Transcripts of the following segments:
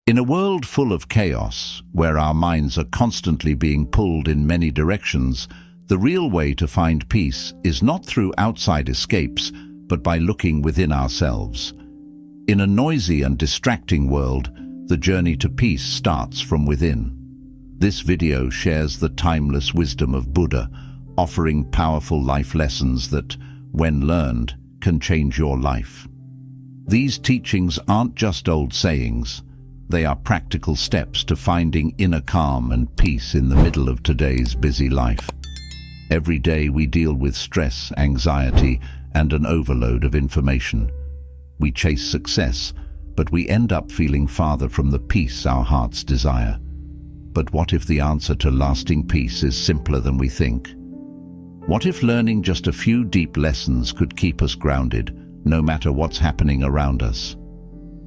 In a world full of chaos, where our minds are constantly being pulled in many directions, the real way to find peace is not through outside escapes, but by looking within ourselves. In a noisy and distracting world, the journey to peace starts from within. This video shares the timeless wisdom of Buddha, offering powerful life lessons that, when learned, can change your life. These teachings aren't just old sayings. They are practical steps to finding inner calm and peace in the middle of today's busy life. Every day we deal with stress, anxiety, and an overload of information. We chase success, but we end up feeling farther from the peace our hearts desire. But what if the answer to lasting peace is simpler than we think? What if learning just a few deep lessons could keep us grounded, no matter what's happening around us?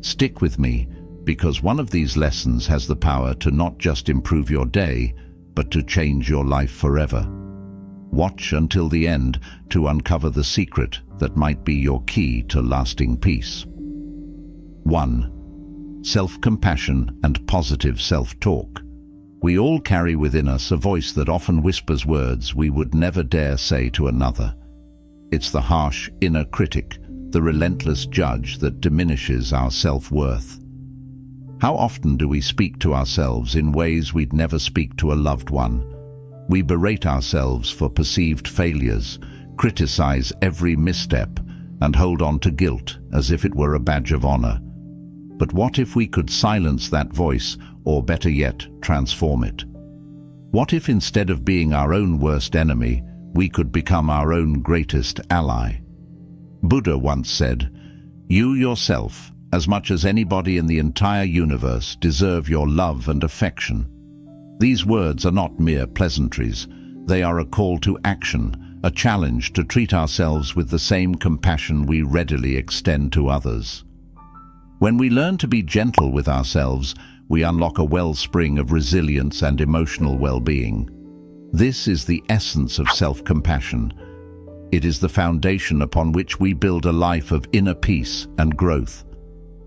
Stick with me, because one of these lessons has the power to not just improve your day, but to change your life forever. Watch until the end to uncover the secret that might be your key to lasting peace. 1. Self-compassion and positive self-talk. We all carry within us a voice that often whispers words we would never dare say to another. It's the harsh inner critic, the relentless judge that diminishes our self-worth. How often do we speak to ourselves in ways we'd never speak to a loved one? We berate ourselves for perceived failures, criticize every misstep, and hold on to guilt as if it were a badge of honor. But what if we could silence that voice, or better yet, transform it? What if instead of being our own worst enemy, we could become our own greatest ally? Buddha once said, "You yourself, as much as anybody in the entire universe, deserve your love and affection." These words are not mere pleasantries. They are a call to action, a challenge to treat ourselves with the same compassion we readily extend to others. When we learn to be gentle with ourselves, we unlock a wellspring of resilience and emotional well-being. This is the essence of self-compassion. It is the foundation upon which we build a life of inner peace and growth.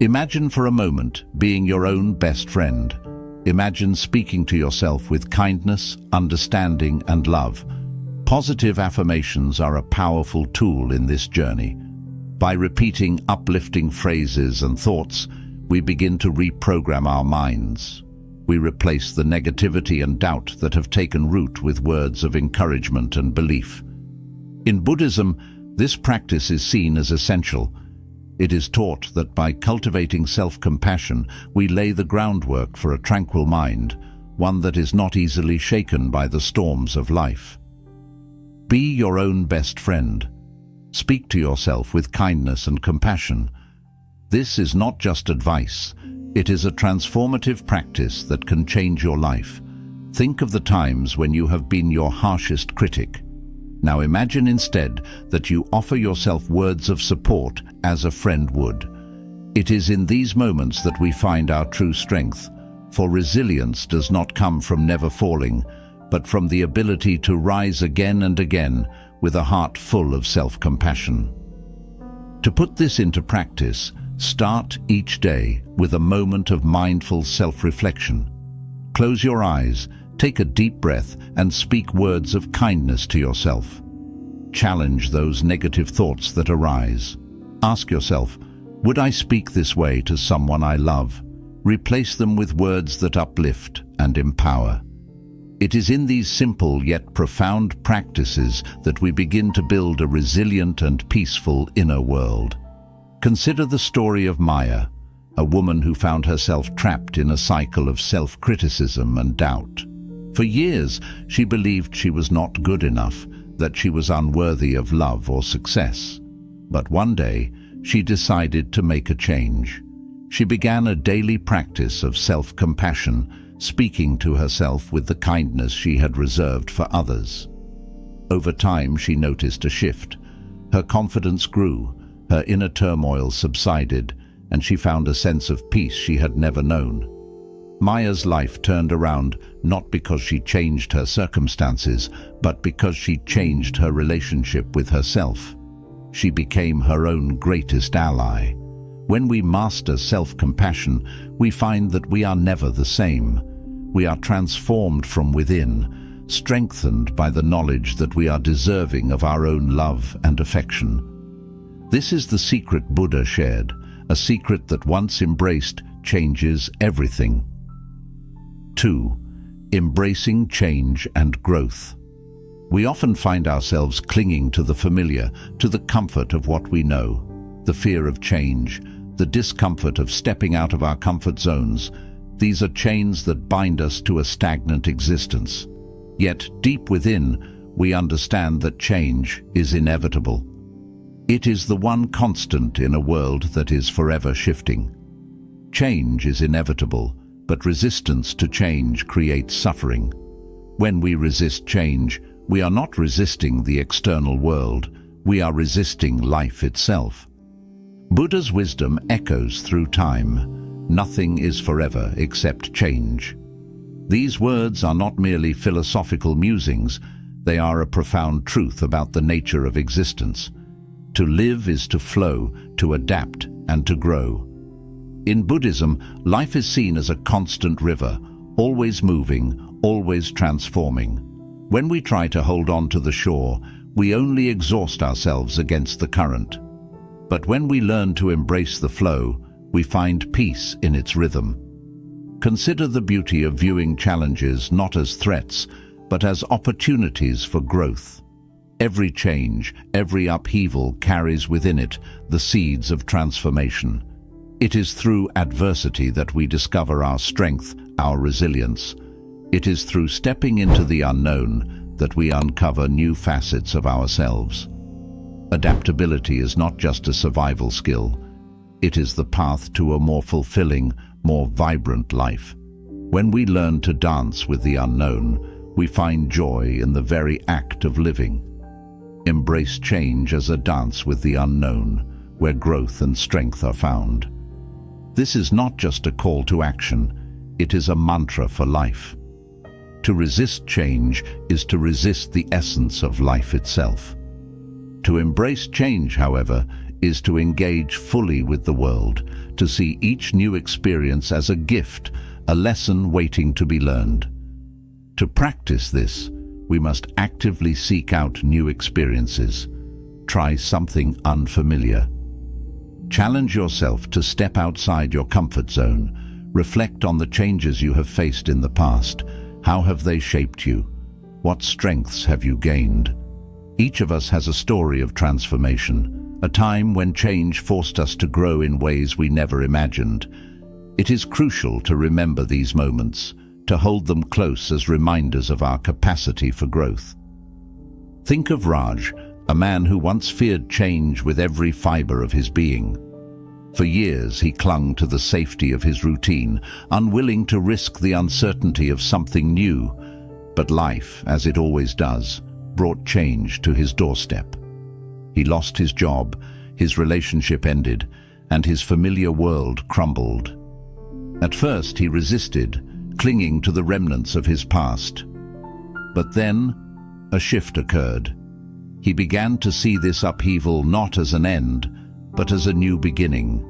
Imagine for a moment being your own best friend. Imagine speaking to yourself with kindness, understanding, and love. Positive affirmations are a powerful tool in this journey. By repeating uplifting phrases and thoughts, we begin to reprogram our minds. We replace the negativity and doubt that have taken root with words of encouragement and belief. In Buddhism, this practice is seen as essential. It is taught that by cultivating self-compassion, we lay the groundwork for a tranquil mind, one that is not easily shaken by the storms of life. Be your own best friend. Speak to yourself with kindness and compassion. This is not just advice. It is a transformative practice that can change your life. Think of the times when you have been your harshest critic. Now imagine instead that you offer yourself words of support as a friend would. It is in these moments that we find our true strength, for resilience does not come from never falling, but from the ability to rise again and again with a heart full of self-compassion. To put this into practice, start each day with a moment of mindful self-reflection. Close your eyes, take a deep breath, and speak words of kindness to yourself. Challenge those negative thoughts that arise. Ask yourself, would I speak this way to someone I love? Replace them with words that uplift and empower. It is in these simple yet profound practices that we begin to build a resilient and peaceful inner world. Consider the story of Maya, a woman who found herself trapped in a cycle of self-criticism and doubt. For years, she believed she was not good enough, that she was unworthy of love or success. But one day, she decided to make a change. She began a daily practice of self-compassion, speaking to herself with the kindness she had reserved for others. Over time, she noticed a shift. Her confidence grew, her inner turmoil subsided, and she found a sense of peace she had never known. Maya's life turned around not because she changed her circumstances, but because she changed her relationship with herself. She became her own greatest ally. When we master self-compassion, we find that we are never the same. We are transformed from within, strengthened by the knowledge that we are deserving of our own love and affection. This is the secret Buddha shared, a secret that once embraced changes everything. 2. Embracing change and growth. We often find ourselves clinging to the familiar, to the comfort of what we know. The fear of change, the discomfort of stepping out of our comfort zones, these are chains that bind us to a stagnant existence. Yet, deep within, we understand that change is inevitable. It is the one constant in a world that is forever shifting. Change is inevitable, but resistance to change creates suffering. When we resist change, we are not resisting the external world, we are resisting life itself. Buddha's wisdom echoes through time. Nothing is forever except change. These words are not merely philosophical musings, they are a profound truth about the nature of existence. To live is to flow, to adapt, and to grow. In Buddhism, life is seen as a constant river, always moving, always transforming. When we try to hold on to the shore, we only exhaust ourselves against the current. But when we learn to embrace the flow, we find peace in its rhythm. Consider the beauty of viewing challenges not as threats, but as opportunities for growth. Every change, every upheaval carries within it the seeds of transformation. It is through adversity that we discover our strength, our resilience. It is through stepping into the unknown that we uncover new facets of ourselves. Adaptability is not just a survival skill. It is the path to a more fulfilling, more vibrant life. When we learn to dance with the unknown, we find joy in the very act of living. Embrace change as a dance with the unknown, where growth and strength are found. This is not just a call to action, it is a mantra for life. To resist change is to resist the essence of life itself. To embrace change, however, is to engage fully with the world, to see each new experience as a gift, a lesson waiting to be learned. To practice this, we must actively seek out new experiences. Try something unfamiliar. Challenge yourself to step outside your comfort zone. Reflect on the changes you have faced in the past. How have they shaped you? What strengths have you gained? Each of us has a story of transformation, a time when change forced us to grow in ways we never imagined. It is crucial to remember these moments, to hold them close as reminders of our capacity for growth. Think of Raj, a man who once feared change with every fiber of his being. For years he clung to the safety of his routine, unwilling to risk the uncertainty of something new. But life, as it always does, brought change to his doorstep. He lost his job, his relationship ended, and his familiar world crumbled. At first he resisted, clinging to the remnants of his past. But then, a shift occurred. He began to see this upheaval not as an end, but as a new beginning.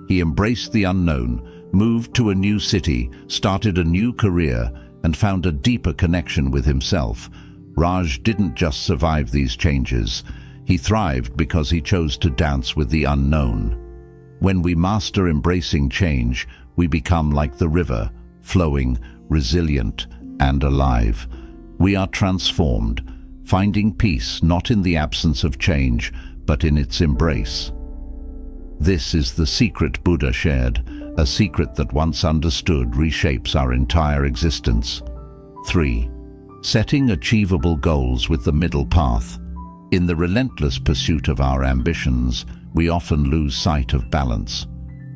He embraced the unknown, moved to a new city, started a new career, and found a deeper connection with himself. Raj didn't just survive these changes. He thrived because he chose to dance with the unknown. When we master embracing change, we become like the river, flowing, resilient, and alive. We are transformed, finding peace not in the absence of change, but in its embrace. This is the secret Buddha shared, a secret that once understood reshapes our entire existence. 3. Setting achievable goals with the middle path. In the relentless pursuit of our ambitions, we often lose sight of balance.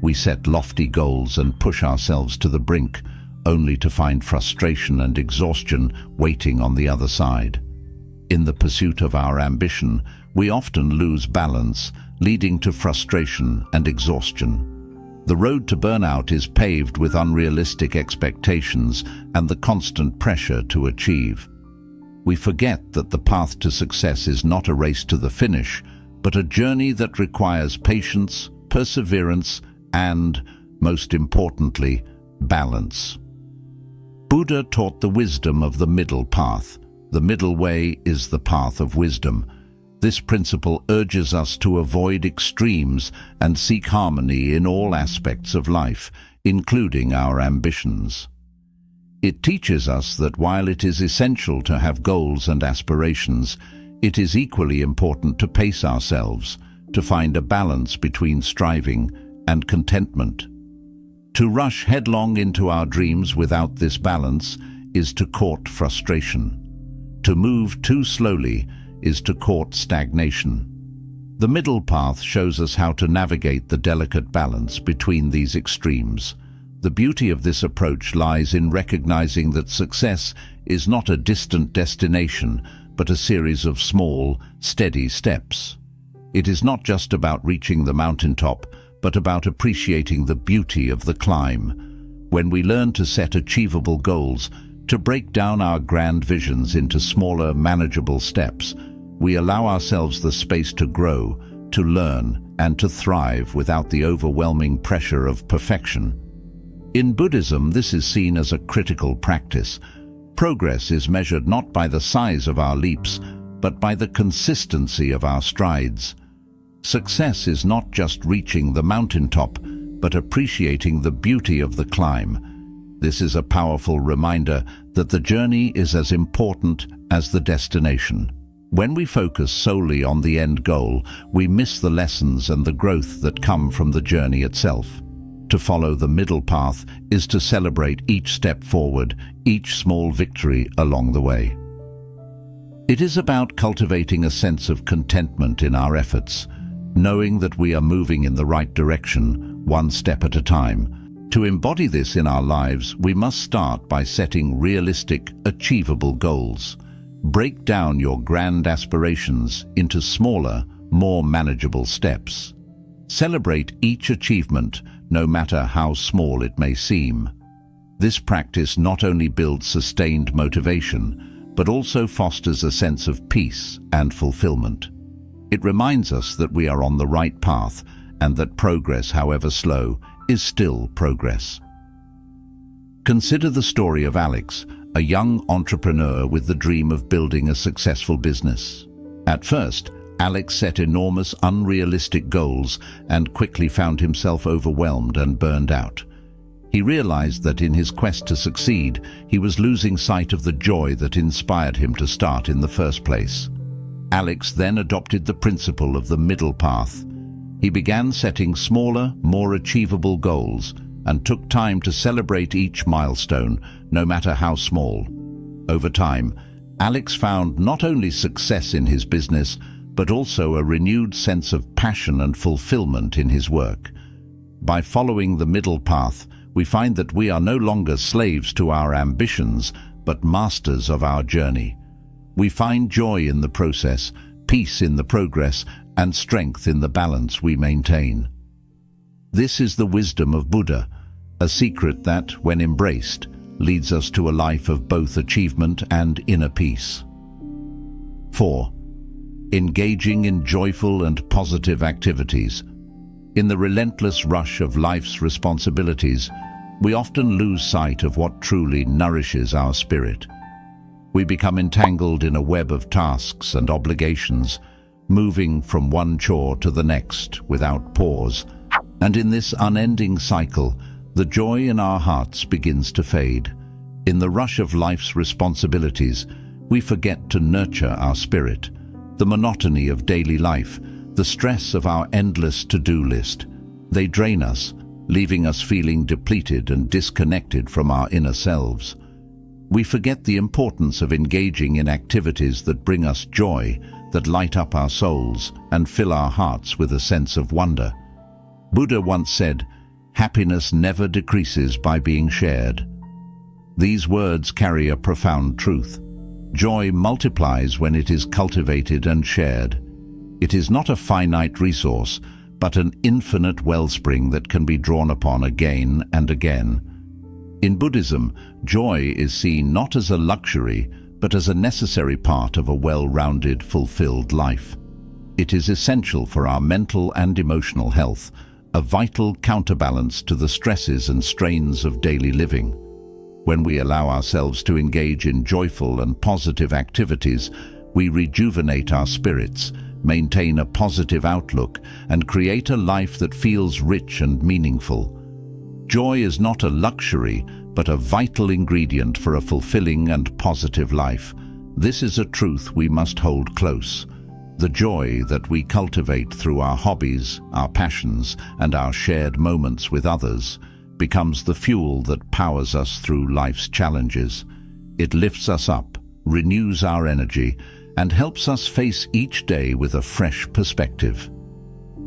We set lofty goals and push ourselves to the brink, only to find frustration and exhaustion waiting on the other side. In the pursuit of our ambition, we often lose balance, leading to frustration and exhaustion. The road to burnout is paved with unrealistic expectations and the constant pressure to achieve. We forget that the path to success is not a race to the finish, but a journey that requires patience, perseverance, and, most importantly, balance. Buddha taught the wisdom of the middle path. The middle way is the path of wisdom. This principle urges us to avoid extremes and seek harmony in all aspects of life, including our ambitions. It teaches us that while it is essential to have goals and aspirations, it is equally important to pace ourselves, to find a balance between striving and contentment. To rush headlong into our dreams without this balance is to court frustration. To move too slowly is to court stagnation. The middle path shows us how to navigate the delicate balance between these extremes. The beauty of this approach lies in recognizing that success is not a distant destination, but a series of small, steady steps. It is not just about reaching the mountaintop, but about appreciating the beauty of the climb. When we learn to set achievable goals, to break down our grand visions into smaller, manageable steps, we allow ourselves the space to grow, to learn, and to thrive without the overwhelming pressure of perfection. In Buddhism, this is seen as a critical practice. Progress is measured not by the size of our leaps, but by the consistency of our strides. Success is not just reaching the mountaintop, but appreciating the beauty of the climb. This is a powerful reminder that the journey is as important as the destination. When we focus solely on the end goal, we miss the lessons and the growth that come from the journey itself. To follow the middle path is to celebrate each step forward, each small victory along the way. It is about cultivating a sense of contentment in our efforts, knowing that we are moving in the right direction, one step at a time. To embody this in our lives, we must start by setting realistic, achievable goals. Break down your grand aspirations into smaller, more manageable steps. Celebrate each achievement, no matter how small it may seem. This practice not only builds sustained motivation, but also fosters a sense of peace and fulfillment. It reminds us that we are on the right path and that progress, however slow, is still progress. Consider the story of Alex, a young entrepreneur with the dream of building a successful business. At first, Alex set enormous, unrealistic goals and quickly found himself overwhelmed and burned out. He realized that in his quest to succeed, he was losing sight of the joy that inspired him to start in the first place. Alex then adopted the principle of the middle path. He began setting smaller, more achievable goals and took time to celebrate each milestone, no matter how small. Over time, Alex found not only success in his business, but also a renewed sense of passion and fulfillment in his work. By following the middle path, we find that we are no longer slaves to our ambitions, but masters of our journey. We find joy in the process, peace in the progress, and strength in the balance we maintain. This is the wisdom of Buddha, a secret that, when embraced, leads us to a life of both achievement and inner peace. 4. Engaging in joyful and positive activities. In the relentless rush of life's responsibilities, we often lose sight of what truly nourishes our spirit. We become entangled in a web of tasks and obligations, moving from one chore to the next without pause. And in this unending cycle, the joy in our hearts begins to fade. In the rush of life's responsibilities, we forget to nurture our spirit. The monotony of daily life, the stress of our endless to-do list, they drain us, leaving us feeling depleted and disconnected from our inner selves. We forget the importance of engaging in activities that bring us joy, that light up our souls and fill our hearts with a sense of wonder. Buddha once said, "Happiness never decreases by being shared." These words carry a profound truth. Joy multiplies when it is cultivated and shared. It is not a finite resource, but an infinite wellspring that can be drawn upon again and again. In Buddhism, joy is seen not as a luxury, but as a necessary part of a well-rounded, fulfilled life. It is essential for our mental and emotional health, a vital counterbalance to the stresses and strains of daily living. When we allow ourselves to engage in joyful and positive activities, we rejuvenate our spirits, maintain a positive outlook, and create a life that feels rich and meaningful. Joy is not a luxury, but a vital ingredient for a fulfilling and positive life. This is a truth we must hold close. The joy that we cultivate through our hobbies, our passions, and our shared moments with others becomes the fuel that powers us through life's challenges. It lifts us up, renews our energy, and helps us face each day with a fresh perspective.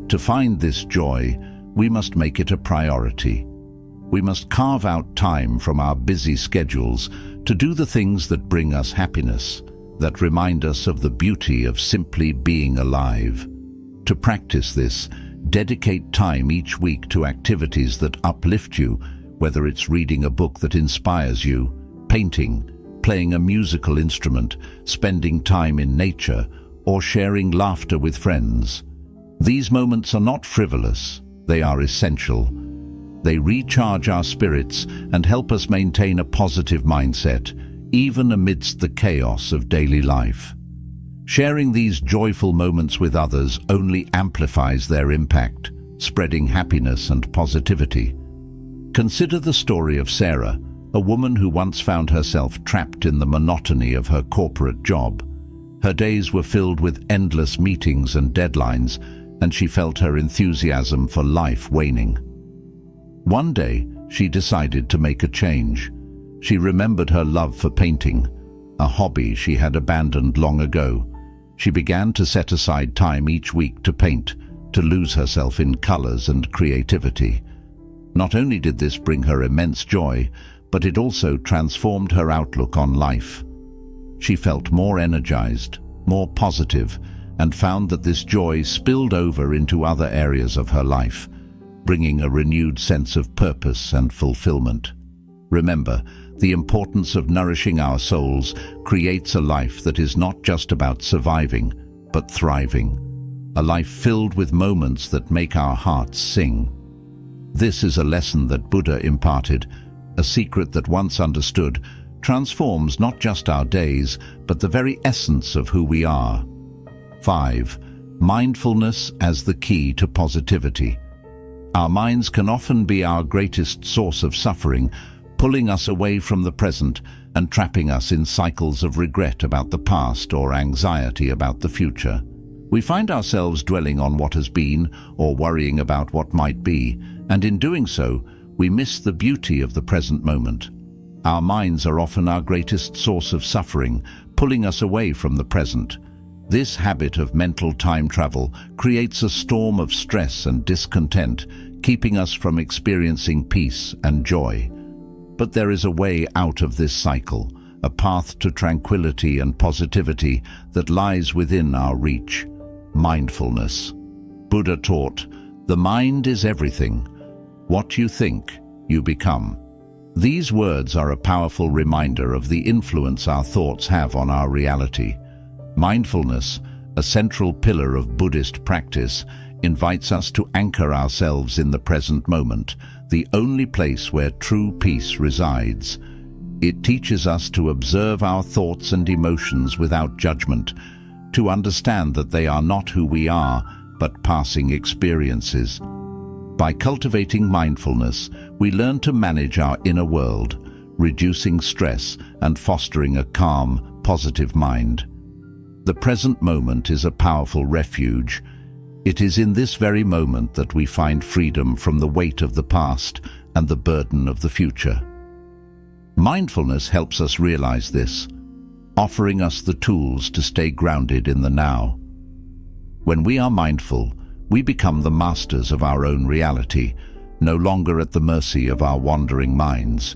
To find this joy, we must make it a priority. We must carve out time from our busy schedules to do the things that bring us happiness, that remind us of the beauty of simply being alive. To practice this, dedicate time each week to activities that uplift you, whether it's reading a book that inspires you, painting, playing a musical instrument, spending time in nature, or sharing laughter with friends. These moments are not frivolous, they are essential. They recharge our spirits and help us maintain a positive mindset, even amidst the chaos of daily life. Sharing these joyful moments with others only amplifies their impact, spreading happiness and positivity. Consider the story of Sarah, a woman who once found herself trapped in the monotony of her corporate job. Her days were filled with endless meetings and deadlines, and she felt her enthusiasm for life waning. One day, she decided to make a change. She remembered her love for painting, a hobby she had abandoned long ago. She began to set aside time each week to paint, to lose herself in colors and creativity. Not only did this bring her immense joy, but it also transformed her outlook on life. She felt more energized, more positive, and found that this joy spilled over into other areas of her life, bringing a renewed sense of purpose and fulfillment. Remember, the importance of nourishing our souls creates a life that is not just about surviving, but thriving. A life filled with moments that make our hearts sing. This is a lesson that Buddha imparted, a secret that once understood transforms not just our days, but the very essence of who we are. 5. Mindfulness as the key to positivity. Our minds can often be our greatest source of suffering, pulling us away from the present and trapping us in cycles of regret about the past or anxiety about the future. We find ourselves dwelling on what has been or worrying about what might be, and in doing so, we miss the beauty of the present moment. Our minds are often our greatest source of suffering, pulling us away from the present. This habit of mental time travel creates a storm of stress and discontent, keeping us from experiencing peace and joy. But there is a way out of this cycle, a path to tranquility and positivity that lies within our reach. Mindfulness. Buddha taught, "The mind is everything. What you think, you become." These words are a powerful reminder of the influence our thoughts have on our reality. Mindfulness, a central pillar of Buddhist practice, invites us to anchor ourselves in the present moment, the only place where true peace resides. It teaches us to observe our thoughts and emotions without judgment, to understand that they are not who we are, but passing experiences. By cultivating mindfulness, we learn to manage our inner world, reducing stress and fostering a calm, positive mind. The present moment is a powerful refuge. It is in this very moment that we find freedom from the weight of the past and the burden of the future. Mindfulness helps us realize this, offering us the tools to stay grounded in the now. When we are mindful, we become the masters of our own reality, no longer at the mercy of our wandering minds.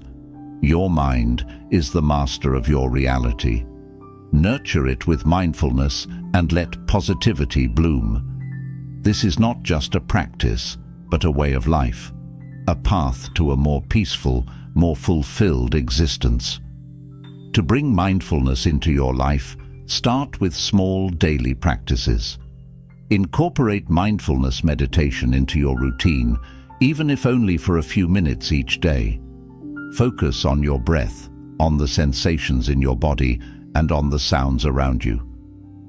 Your mind is the master of your reality. Nurture it with mindfulness and let positivity bloom. This is not just a practice, but a way of life, a path to a more peaceful, more fulfilled existence. To bring mindfulness into your life, start with small daily practices. Incorporate mindfulness meditation into your routine, even if only for a few minutes each day. Focus on your breath, on the sensations in your body, and on the sounds around you.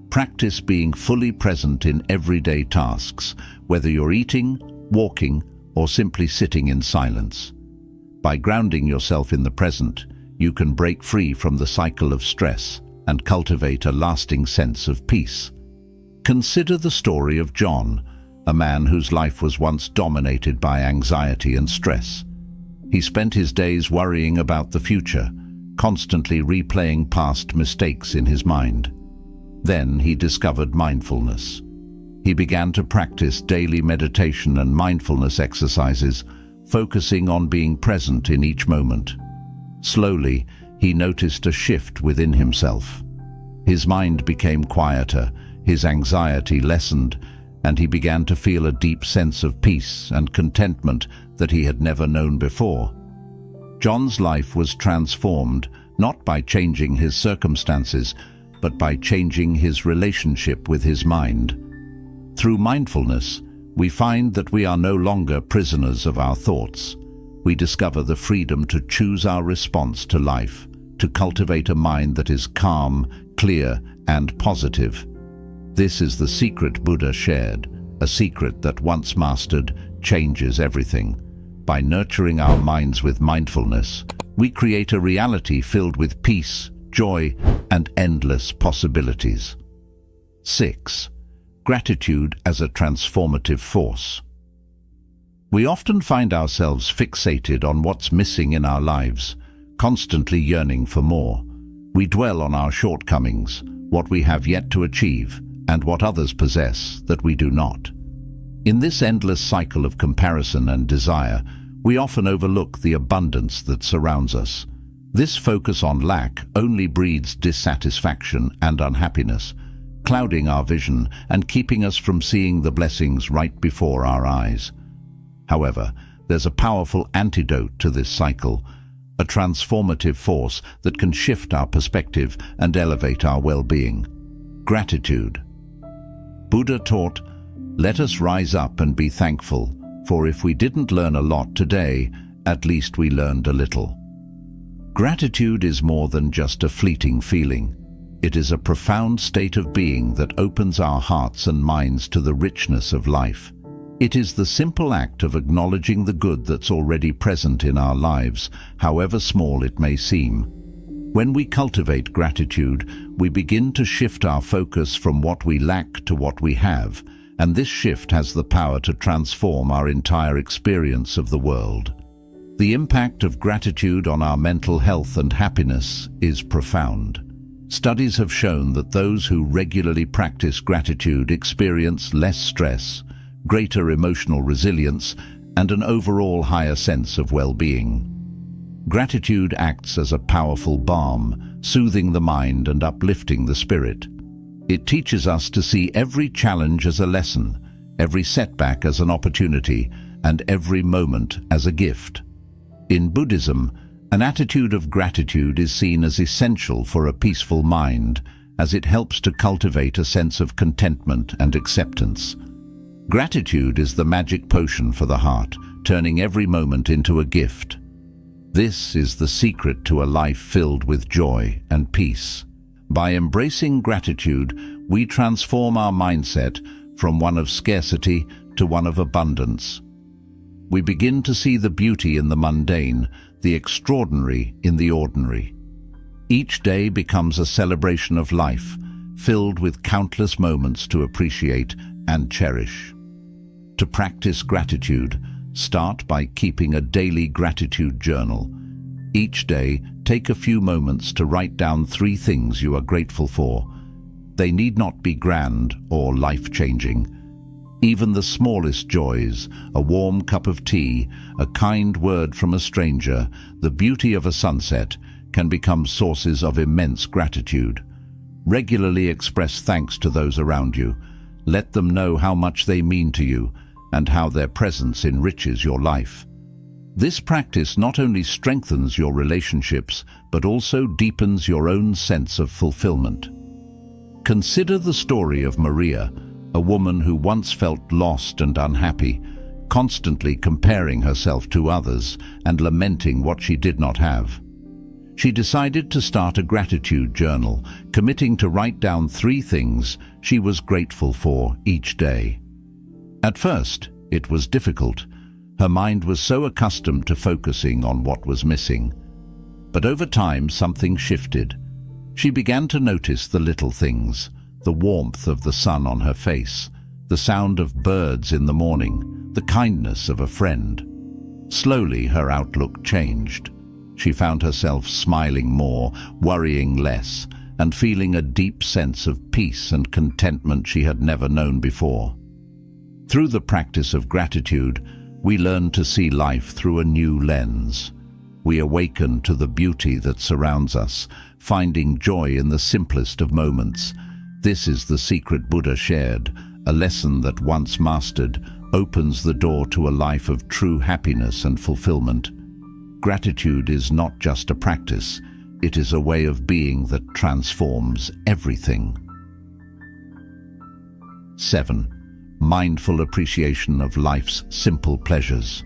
Practice being fully present in everyday tasks, whether you're eating, walking, or simply sitting in silence. By grounding yourself in the present, you can break free from the cycle of stress and cultivate a lasting sense of peace. Consider the story of John, a man whose life was once dominated by anxiety and stress. He spent his days worrying about the future, constantly replaying past mistakes in his mind. Then he discovered mindfulness. He began to practice daily meditation and mindfulness exercises, focusing on being present in each moment. Slowly, he noticed a shift within himself. His mind became quieter, his anxiety lessened, and he began to feel a deep sense of peace and contentment that he had never known before. John's life was transformed not by changing his circumstances, but by changing his relationship with his mind. Through mindfulness, we find that we are no longer prisoners of our thoughts. We discover the freedom to choose our response to life, to cultivate a mind that is calm, clear, and positive. This is the secret Buddha shared, a secret that once mastered changes everything. By nurturing our minds with mindfulness, we create a reality filled with peace, joy, and endless possibilities. 6. Gratitude as a transformative force. We often find ourselves fixated on what's missing in our lives, constantly yearning for more. We dwell on our shortcomings, what we have yet to achieve, and what others possess that we do not. In this endless cycle of comparison and desire, we often overlook the abundance that surrounds us. This focus on lack only breeds dissatisfaction and unhappiness, clouding our vision and keeping us from seeing the blessings right before our eyes. However, there's a powerful antidote to this cycle, a transformative force that can shift our perspective and elevate our well-being. Gratitude. Buddha taught, "Let us rise up and be thankful, for if we didn't learn a lot today, at least we learned a little." Gratitude is more than just a fleeting feeling. It is a profound state of being that opens our hearts and minds to the richness of life. It is the simple act of acknowledging the good that's already present in our lives, however small it may seem. When we cultivate gratitude, we begin to shift our focus from what we lack to what we have, and this shift has the power to transform our entire experience of the world. The impact of gratitude on our mental health and happiness is profound. Studies have shown that those who regularly practice gratitude experience less stress, greater emotional resilience, and an overall higher sense of well-being. Gratitude acts as a powerful balm, soothing the mind and uplifting the spirit. It teaches us to see every challenge as a lesson, every setback as an opportunity, and every moment as a gift. In Buddhism, an attitude of gratitude is seen as essential for a peaceful mind, as it helps to cultivate a sense of contentment and acceptance. Gratitude is the magic potion for the heart, turning every moment into a gift. This is the secret to a life filled with joy and peace. By embracing gratitude, we transform our mindset from one of scarcity to one of abundance. We begin to see the beauty in the mundane, the extraordinary in the ordinary. Each day becomes a celebration of life, filled with countless moments to appreciate and cherish. To practice gratitude, start by keeping a daily gratitude journal. Each day, take a few moments to write down 3 things you are grateful for. They need not be grand or life-changing. Even the smallest joys, a warm cup of tea, a kind word from a stranger, the beauty of a sunset, can become sources of immense gratitude. Regularly express thanks to those around you. Let them know how much they mean to you and how their presence enriches your life. This practice not only strengthens your relationships, but also deepens your own sense of fulfillment. Consider the story of Maria, a woman who once felt lost and unhappy, constantly comparing herself to others and lamenting what she did not have. She decided to start a gratitude journal, committing to write down 3 things she was grateful for each day. At first, it was difficult. Her mind was so accustomed to focusing on what was missing. But over time, something shifted. She began to notice the little things, the warmth of the sun on her face, the sound of birds in the morning, the kindness of a friend. Slowly, her outlook changed. She found herself smiling more, worrying less, and feeling a deep sense of peace and contentment she had never known before. Through the practice of gratitude, we learn to see life through a new lens. We awaken to the beauty that surrounds us, finding joy in the simplest of moments. This is the secret Buddha shared, a lesson that once mastered opens the door to a life of true happiness and fulfillment. Gratitude is not just a practice, it is a way of being that transforms everything. 7. Mindful appreciation of life's simple pleasures.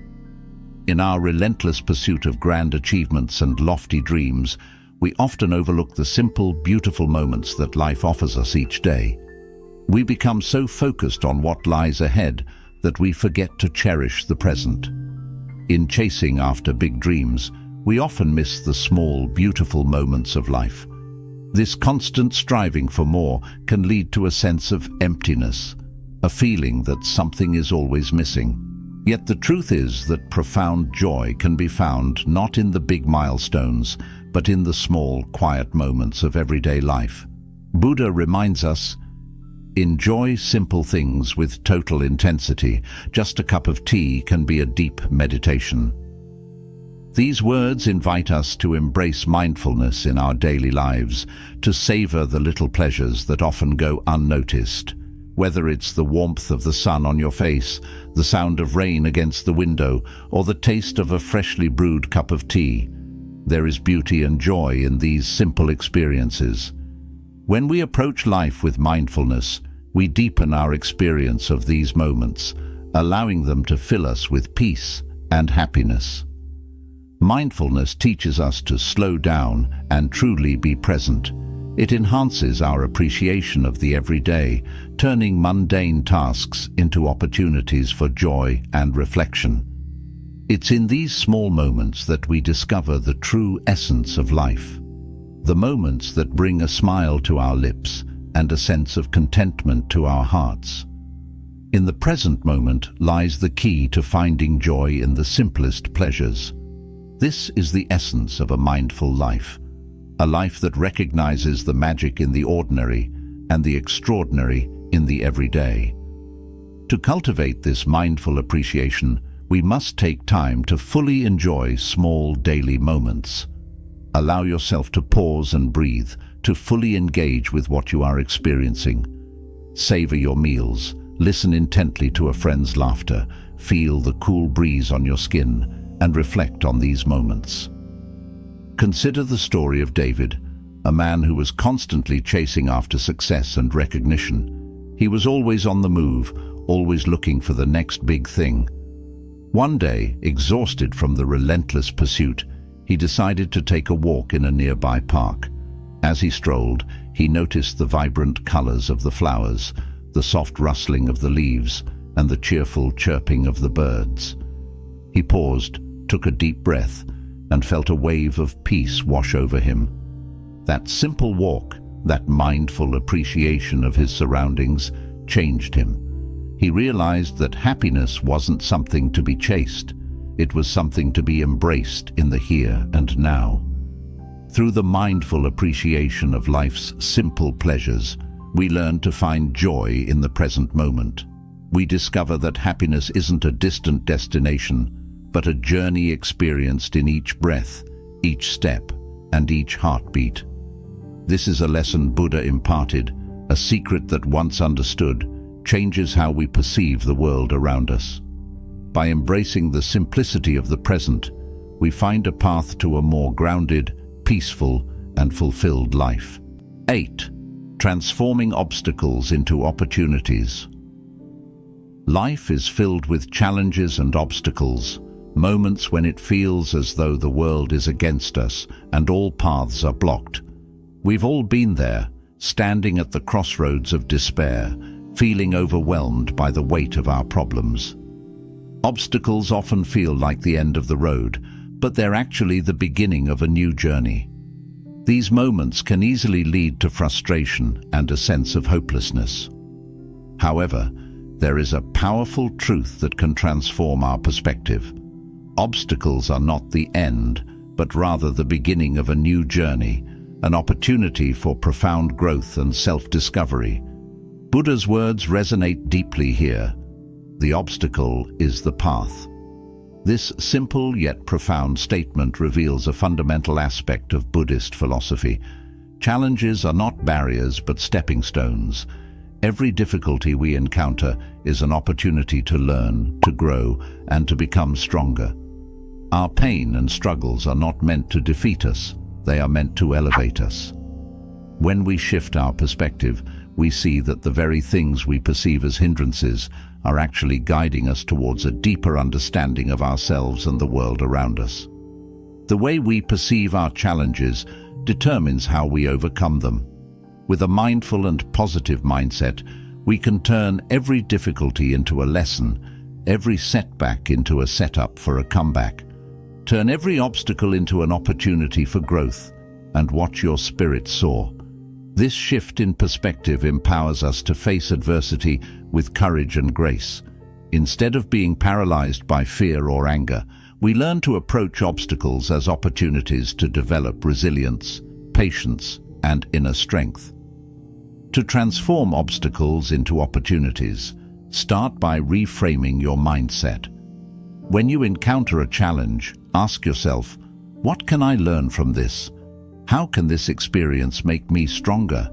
In our relentless pursuit of grand achievements and lofty dreams, we often overlook the simple, beautiful moments that life offers us each day. We become so focused on what lies ahead that we forget to cherish the present. In chasing after big dreams, we often miss the small, beautiful moments of life. This constant striving for more can lead to a sense of emptiness, a feeling that something is always missing. Yet the truth is that profound joy can be found not in the big milestones, but in the small, quiet moments of everyday life. Buddha reminds us, enjoy simple things with total intensity. Just a cup of tea can be a deep meditation. These words invite us to embrace mindfulness in our daily lives, to savor the little pleasures that often go unnoticed. Whether it's the warmth of the sun on your face, the sound of rain against the window, or the taste of a freshly brewed cup of tea, there is beauty and joy in these simple experiences. When we approach life with mindfulness, we deepen our experience of these moments, allowing them to fill us with peace and happiness. Mindfulness teaches us to slow down and truly be present. It enhances our appreciation of the everyday, turning mundane tasks into opportunities for joy and reflection. It's in these small moments that we discover the true essence of life. The moments that bring a smile to our lips and a sense of contentment to our hearts. In the present moment lies the key to finding joy in the simplest pleasures. This is the essence of a mindful life, a life that recognizes the magic in the ordinary and the extraordinary in the everyday. To cultivate this mindful appreciation, we must take time to fully enjoy small daily moments. Allow yourself to pause and breathe, to fully engage with what you are experiencing. Savor your meals, listen intently to a friend's laughter, feel the cool breeze on your skin, and reflect on these moments. Consider the story of David, a man who was constantly chasing after success and recognition. He was always on the move, always looking for the next big thing. One day, exhausted from the relentless pursuit, he decided to take a walk in a nearby park. As he strolled, he noticed the vibrant colors of the flowers, the soft rustling of the leaves, and the cheerful chirping of the birds. He paused, took a deep breath, and felt a wave of peace wash over him. That simple walk, that mindful appreciation of his surroundings, changed him. He realized that happiness wasn't something to be chased. It was something to be embraced in the here and now. Through the mindful appreciation of life's simple pleasures, we learn to find joy in the present moment. We discover that happiness isn't a distant destination, but a journey experienced in each breath, each step, and each heartbeat. This is a lesson Buddha imparted, a secret that once understood changes how we perceive the world around us. By embracing the simplicity of the present, we find a path to a more grounded, peaceful, and fulfilled life. 8. Transforming obstacles into opportunities. Life is filled with challenges and obstacles, moments when it feels as though the world is against us and all paths are blocked. We've all been there, standing at the crossroads of despair, feeling overwhelmed by the weight of our problems. Obstacles often feel like the end of the road, but they're actually the beginning of a new journey. These moments can easily lead to frustration and a sense of hopelessness. However, there is a powerful truth that can transform our perspective. Obstacles are not the end, but rather the beginning of a new journey, an opportunity for profound growth and self-discovery. Buddha's words resonate deeply here. The obstacle is the path. This simple yet profound statement reveals a fundamental aspect of Buddhist philosophy. Challenges are not barriers but stepping stones. Every difficulty we encounter is an opportunity to learn, to grow, and to become stronger. Our pain and struggles are not meant to defeat us, they are meant to elevate us. When we shift our perspective, we see that the very things we perceive as hindrances are actually guiding us towards a deeper understanding of ourselves and the world around us. The way we perceive our challenges determines how we overcome them. With a mindful and positive mindset, we can turn every difficulty into a lesson, every setback into a setup for a comeback. Turn every obstacle into an opportunity for growth, and watch your spirit soar. This shift in perspective empowers us to face adversity with courage and grace. Instead of being paralyzed by fear or anger, we learn to approach obstacles as opportunities to develop resilience, patience, and inner strength. To transform obstacles into opportunities, start by reframing your mindset. When you encounter a challenge, ask yourself, what can I learn from this? How can this experience make me stronger?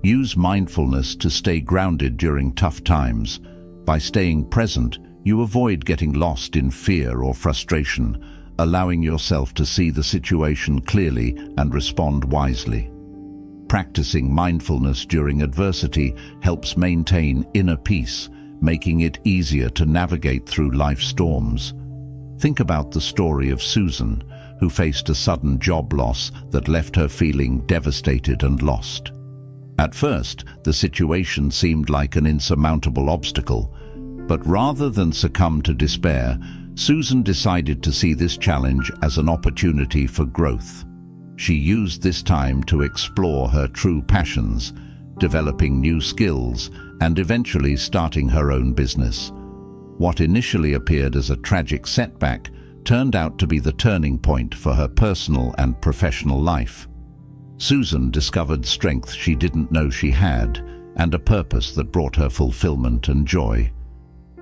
Use mindfulness to stay grounded during tough times. By staying present, you avoid getting lost in fear or frustration, allowing yourself to see the situation clearly and respond wisely. Practicing mindfulness during adversity helps maintain inner peace, making it easier to navigate through life's storms. Think about the story of Susan, who faced a sudden job loss that left her feeling devastated and lost. At first, the situation seemed like an insurmountable obstacle, but rather than succumb to despair, Susan decided to see this challenge as an opportunity for growth. She used this time to explore her true passions, developing new skills, and eventually starting her own business. What initially appeared as a tragic setback turned out to be the turning point for her personal and professional life. Susan discovered strength she didn't know she had, and a purpose that brought her fulfillment and joy.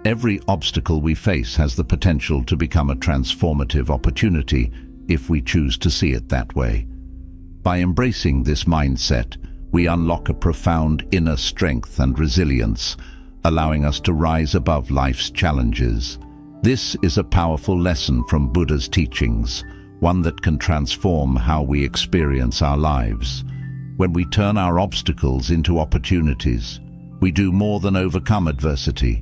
Every obstacle we face has the potential to become a transformative opportunity if we choose to see it that way. By embracing this mindset, we unlock a profound inner strength and resilience, allowing us to rise above life's challenges. This is a powerful lesson from Buddha's teachings, one that can transform how we experience our lives. When we turn our obstacles into opportunities, we do more than overcome adversity.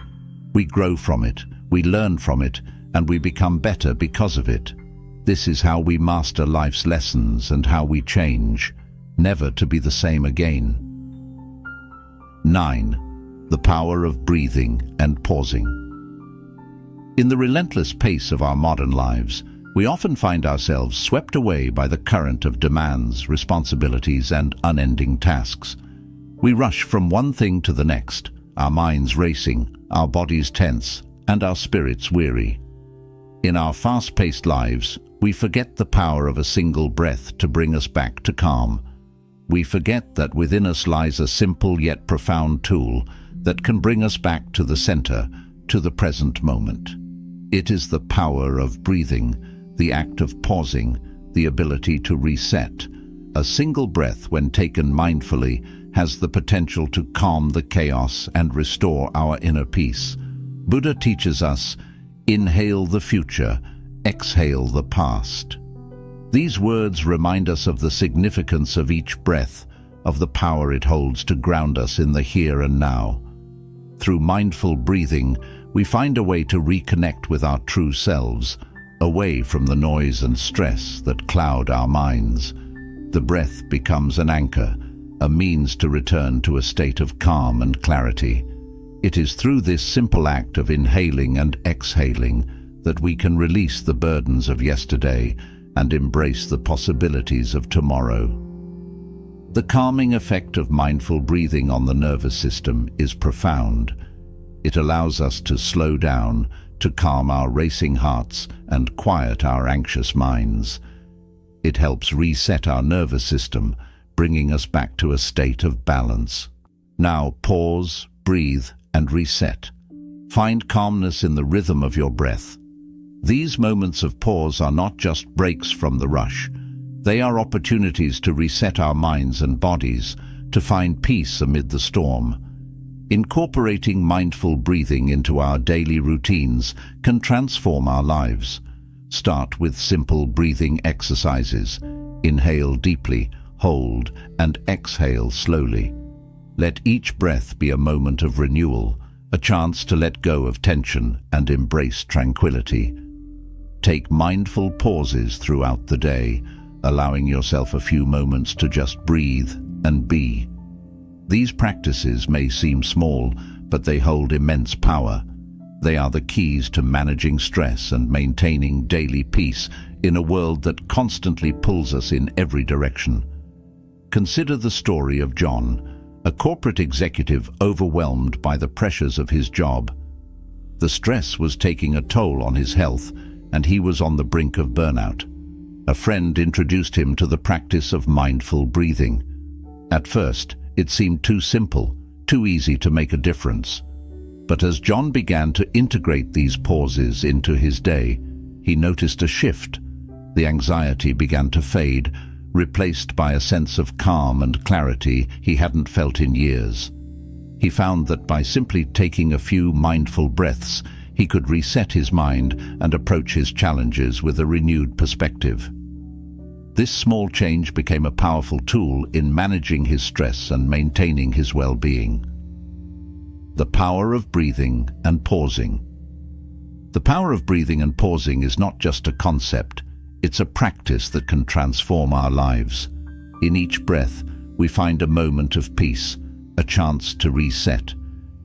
We grow from it, we learn from it, and we become better because of it. This is how we master life's lessons and how we change, never to be the same again. 9. The power of breathing and pausing. In the relentless pace of our modern lives, we often find ourselves swept away by the current of demands, responsibilities, and unending tasks. We rush from one thing to the next, our minds racing, our bodies tense, and our spirits weary. In our fast-paced lives, we forget the power of a single breath to bring us back to calm. We forget that within us lies a simple yet profound tool that can bring us back to the center, to the present moment. It is the power of breathing, the act of pausing, the ability to reset. A single breath, when taken mindfully, has the potential to calm the chaos and restore our inner peace. Buddha teaches us, inhale the future, exhale the past. These words remind us of the significance of each breath, of the power it holds to ground us in the here and now. Through mindful breathing, we find a way to reconnect with our true selves, away from the noise and stress that cloud our minds. The breath becomes an anchor, a means to return to a state of calm and clarity. It is through this simple act of inhaling and exhaling that we can release the burdens of yesterday and embrace the possibilities of tomorrow. The calming effect of mindful breathing on the nervous system is profound. It allows us to slow down, to calm our racing hearts and quiet our anxious minds. It helps reset our nervous system, bringing us back to a state of balance. Now pause, breathe, and reset. Find calmness in the rhythm of your breath. These moments of pause are not just breaks from the rush. They are opportunities to reset our minds and bodies, to find peace amid the storm. Incorporating mindful breathing into our daily routines can transform our lives. Start with simple breathing exercises. Inhale deeply, hold, and exhale slowly. Let each breath be a moment of renewal, a chance to let go of tension and embrace tranquility. Take mindful pauses throughout the day, allowing yourself a few moments to just breathe and be. These practices may seem small, but they hold immense power. They are the keys to managing stress and maintaining daily peace in a world that constantly pulls us in every direction. Consider the story of John, a corporate executive overwhelmed by the pressures of his job. The stress was taking a toll on his health, and he was on the brink of burnout. A friend introduced him to the practice of mindful breathing. At first, it seemed too simple, too easy to make a difference. But as John began to integrate these pauses into his day, he noticed a shift. The anxiety began to fade, replaced by a sense of calm and clarity he hadn't felt in years. He found that by simply taking a few mindful breaths, he could reset his mind and approach his challenges with a renewed perspective. This small change became a powerful tool in managing his stress and maintaining his well-being. The power of breathing and pausing. The power of breathing and pausing is not just a concept, it's a practice that can transform our lives. In each breath, we find a moment of peace, a chance to reset,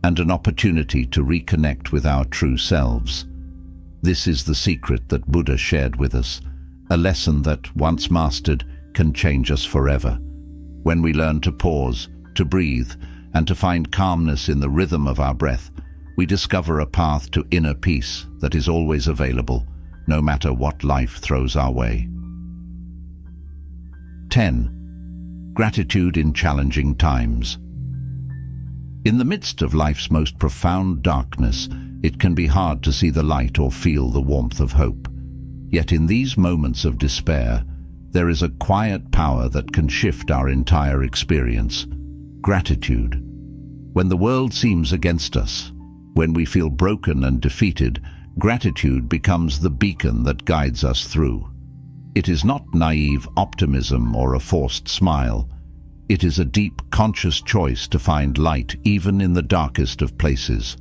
and an opportunity to reconnect with our true selves. This is the secret that Buddha shared with us, a lesson that, once mastered, can change us forever. When we learn to pause, to breathe, and to find calmness in the rhythm of our breath, we discover a path to inner peace that is always available, no matter what life throws our way. 10. Gratitude in challenging times. In the midst of life's most profound darkness, it can be hard to see the light or feel the warmth of hope. Yet in these moments of despair, there is a quiet power that can shift our entire experience. Gratitude. When the world seems against us, when we feel broken and defeated, gratitude becomes the beacon that guides us through. It is not naive optimism or a forced smile. It is a deep, conscious choice to find light even in the darkest of places.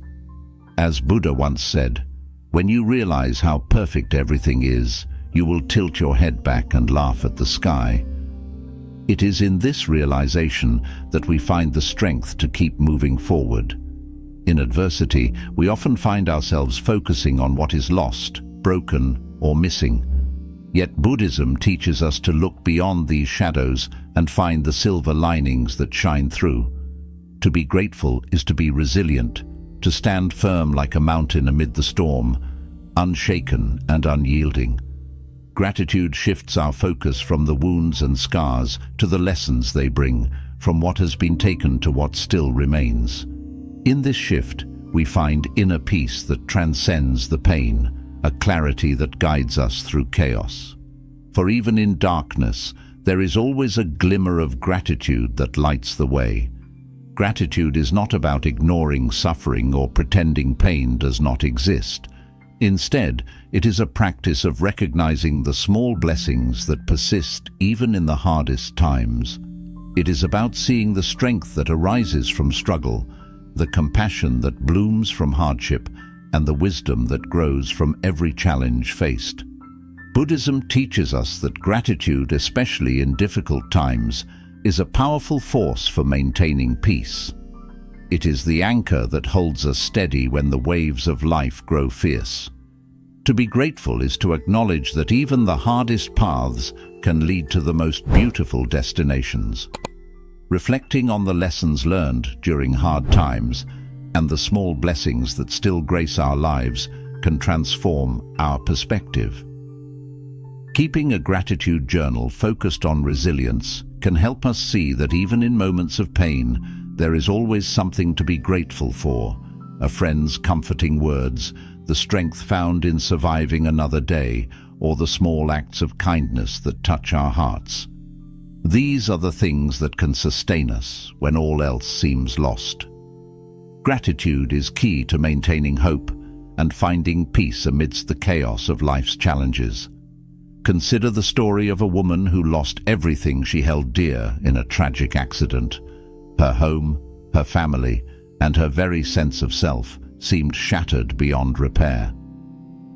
As Buddha once said, "When you realize how perfect everything is, you will tilt your head back and laugh at the sky." It is in this realization that we find the strength to keep moving forward. In adversity, we often find ourselves focusing on what is lost, broken, or missing. Yet Buddhism teaches us to look beyond these shadows and find the silver linings that shine through. To be grateful is to be resilient, to stand firm like a mountain amid the storm, unshaken and unyielding. Gratitude shifts our focus from the wounds and scars to the lessons they bring, from what has been taken to what still remains. In this shift, we find inner peace that transcends the pain, a clarity that guides us through chaos. For even in darkness, there is always a glimmer of gratitude that lights the way. Gratitude is not about ignoring suffering or pretending pain does not exist. Instead, it is a practice of recognizing the small blessings that persist even in the hardest times. It is about seeing the strength that arises from struggle, the compassion that blooms from hardship, and the wisdom that grows from every challenge faced. Buddhism teaches us that gratitude, especially in difficult times, is a powerful force for maintaining peace. It is the anchor that holds us steady when the waves of life grow fierce. To be grateful is to acknowledge that even the hardest paths can lead to the most beautiful destinations. Reflecting on the lessons learned during hard times and the small blessings that still grace our lives can transform our perspective. Keeping a gratitude journal focused on resilience can help us see that even in moments of pain, there is always something to be grateful for: a friend's comforting words, the strength found in surviving another day, or the small acts of kindness that touch our hearts. These are the things that can sustain us when all else seems lost. Gratitude is key to maintaining hope and finding peace amidst the chaos of life's challenges. Consider the story of a woman who lost everything she held dear in a tragic accident. Her home, her family, and her very sense of self seemed shattered beyond repair.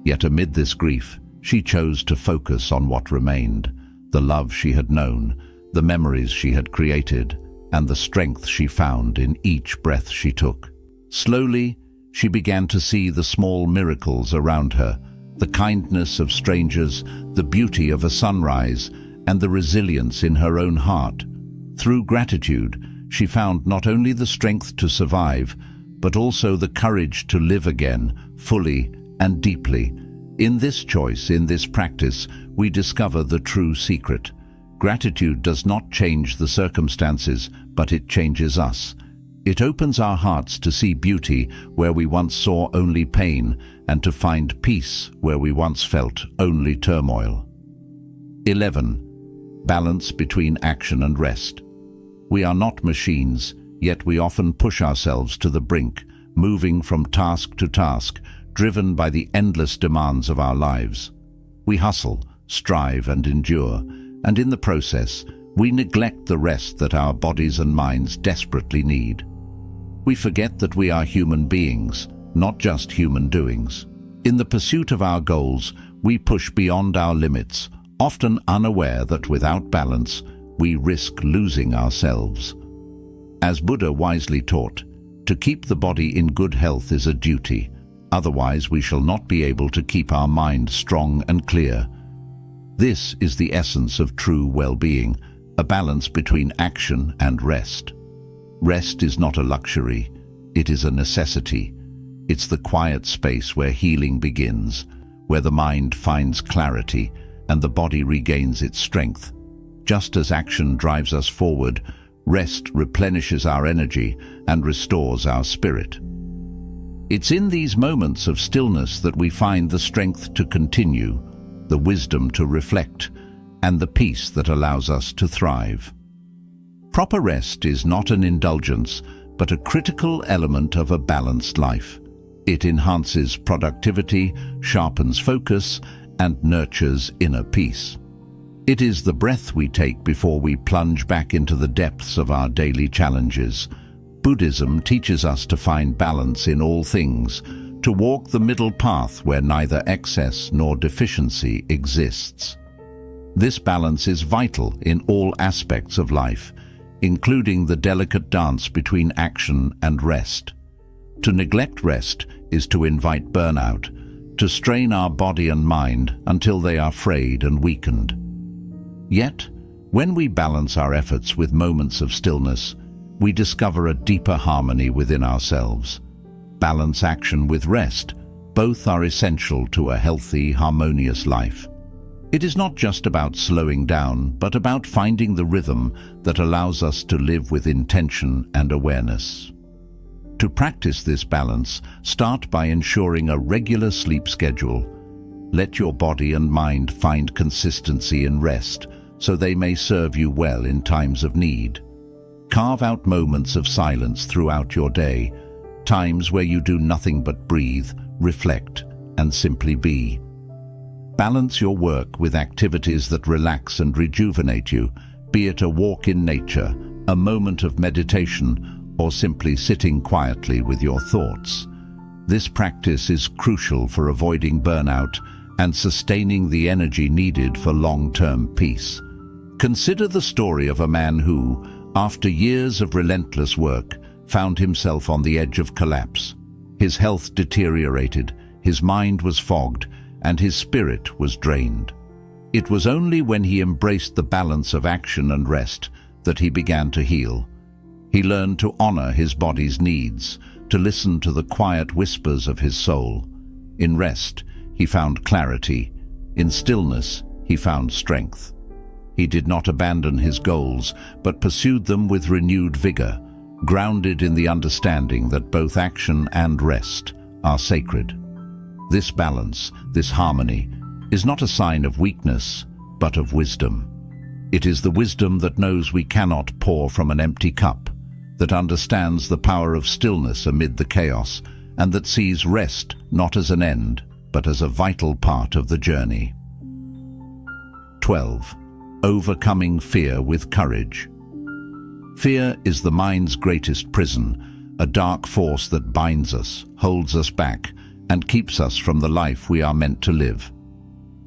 Yet amid this grief, she chose to focus on what remained: the love she had known, the memories she had created, and the strength she found in each breath she took. Slowly, she began to see the small miracles around her: the kindness of strangers, the beauty of a sunrise, and the resilience in her own heart. Through gratitude, she found not only the strength to survive, but also the courage to live again, fully and deeply. In this choice, in this practice, we discover the true secret. Gratitude does not change the circumstances, but it changes us. It opens our hearts to see beauty where we once saw only pain, and to find peace where we once felt only turmoil. 11. Balance between action and rest. We are not machines, yet we often push ourselves to the brink, moving from task to task, driven by the endless demands of our lives. We hustle, strive, and endure, and in the process, we neglect the rest that our bodies and minds desperately need. We forget that we are human beings, not just human doings. In the pursuit of our goals, we push beyond our limits, often unaware that without balance, we risk losing ourselves. As Buddha wisely taught, to keep the body in good health is a duty, otherwise we shall not be able to keep our mind strong and clear. This is the essence of true well-being, a balance between action and rest. Rest is not a luxury, it is a necessity. It's the quiet space where healing begins, where the mind finds clarity and the body regains its strength. Just as action drives us forward, rest replenishes our energy and restores our spirit. It's in these moments of stillness that we find the strength to continue, the wisdom to reflect, and the peace that allows us to thrive. Proper rest is not an indulgence, but a critical element of a balanced life. It enhances productivity, sharpens focus, and nurtures inner peace. It is the breath we take before we plunge back into the depths of our daily challenges. Buddhism teaches us to find balance in all things, to walk the middle path where neither excess nor deficiency exists. This balance is vital in all aspects of life, including the delicate dance between action and rest. To neglect rest is to invite burnout, to strain our body and mind until they are frayed and weakened. Yet, when we balance our efforts with moments of stillness, we discover a deeper harmony within ourselves. Balance action with rest, both are essential to a healthy, harmonious life. It is not just about slowing down, but about finding the rhythm that allows us to live with intention and awareness. To practice this balance, start by ensuring a regular sleep schedule. Let your body and mind find consistency in rest, so they may serve you well in times of need. Carve out moments of silence throughout your day, times where you do nothing but breathe, reflect, and simply be. Balance your work with activities that relax and rejuvenate you, be it a walk in nature, a moment of meditation, or simply sitting quietly with your thoughts. This practice is crucial for avoiding burnout and sustaining the energy needed for long-term peace. Consider the story of a man who, after years of relentless work, found himself on the edge of collapse. His health deteriorated, his mind was fogged, and his spirit was drained. It was only when he embraced the balance of action and rest that he began to heal. He learned to honor his body's needs, to listen to the quiet whispers of his soul. In rest, he found clarity. In stillness, he found strength. He did not abandon his goals, but pursued them with renewed vigor, grounded in the understanding that both action and rest are sacred. This balance, this harmony, is not a sign of weakness, but of wisdom. It is the wisdom that knows we cannot pour from an empty cup, that understands the power of stillness amid the chaos, and that sees rest not as an end, but as a vital part of the journey. 12. Overcoming fear with courage. Fear is the mind's greatest prison, a dark force that binds us, holds us back, and keeps us from the life we are meant to live.